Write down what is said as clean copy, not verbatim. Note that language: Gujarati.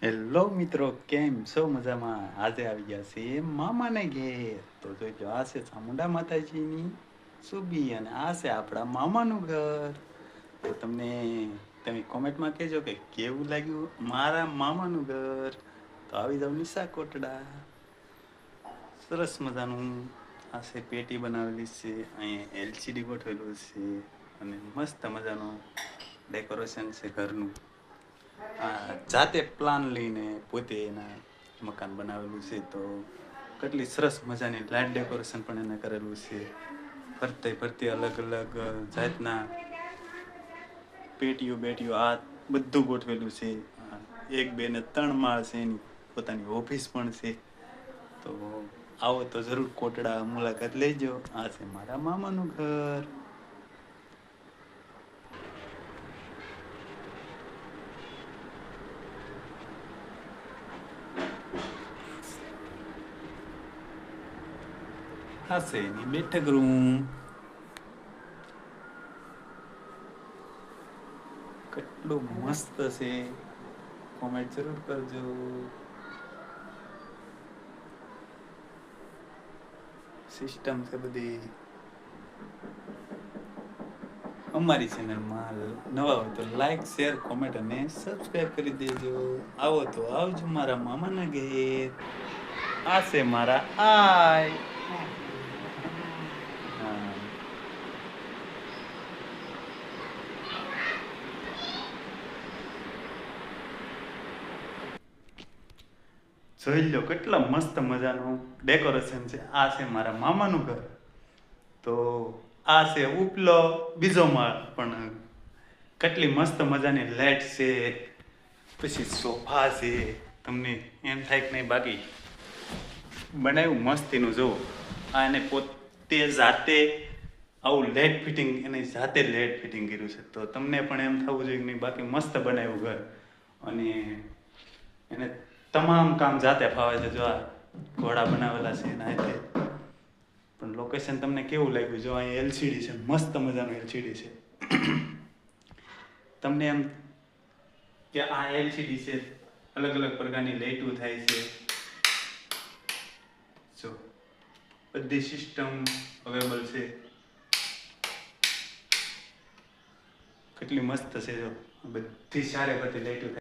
હેલો મિત્રો, કેમ છો? મજામાં? આજે આવી ગયા છે મામાને ઘેર. તો જોઈજો, આ છે ચામુંડા માતાજીની સુબી અને આ છે આપણા મામાનું ઘર. તો તમે કોમેન્ટમાં કહેજો કે કેવું લાગ્યું મારા મામાનું ઘર. તો આવી જાવ નિશા કોટડા. સરસ મજાનું આ છે, પેટી બનાવેલી છે, અહીંયા એલસીડી ગોઠવેલું છે અને મસ્ત મજાનું ડેકોરેશન છે ઘરનું. જાતે પ્લાન લઈને પોતે એના મકાન બનાવેલું છે. તો કેટલી સરસ મજાની લાઇટ ડેકોરેશન પણ એને કરેલું છે. ફરતે ફરતે અલગ અલગ જાતના પેટીઓ બેટીઓ આ બધું ગોઠવેલું છે. એક બે ને ત્રણ માળ છે, એની પોતાની ઓફિસ પણ છે. તો આવો તો જરૂર કોટડા મુલાકાત લેજો. આ છે મારા મામાનું ઘર. આ છે એની બેઠક રૂમ. કેટલું મસ્ત છે, કોમેન્ટ જરૂર કરજો. સિસ્ટમ છે બધી. અમારી ચેનલમાં નવા હોય તો લાઈક, શેર, કોમેન્ટ અને સબસ્ક્રાઈબ કરી દેજો. આવો તો આવજો મારા મામાના ઘેર. આ છે મારા આય. હા. જોઈ લો કેટલા મસ્ત મજાનું ડેકોરેશન છે. આ છે મારા મામાનું ઘર. તો આ છે ઉપલો બીજો માળ, પણ કેટલી મસ્ત મજાની લાઈટ છે, પછી સોફા છે. તમને એમ થાય કે નહીં, બાકી બનાવ્યું મસ્તીનું. જુઓ, આ એને પોતે જાતે આવું લેટ ફિટિંગ, એને જાતે લેટ ફિટિંગ કર્યું છે. તો તમને પણ એમ થવું જોઈએ કે નહીં, બાકી મસ્ત બનાવ્યું ઘર. અને એને તમામ કામ જાતે ફાવે છે. જો આ ઘોડા બનાવેલા છે એના હાથે. પણ લોકેશન તમને કેવું લાગ્યું? જો અહીં એલસીડી છે, મસ્ત મજાનું એલસીડી છે. તમને એમ કે આ એલસીડી છે, અલગ અલગ પ્રકારની લાઇટો થાય છે. જો બધી સિસ્ટમ અવેલેબલ છે. કેટલી મસ્ત છે. જો બધી સારી બધી લાઇટો થાય.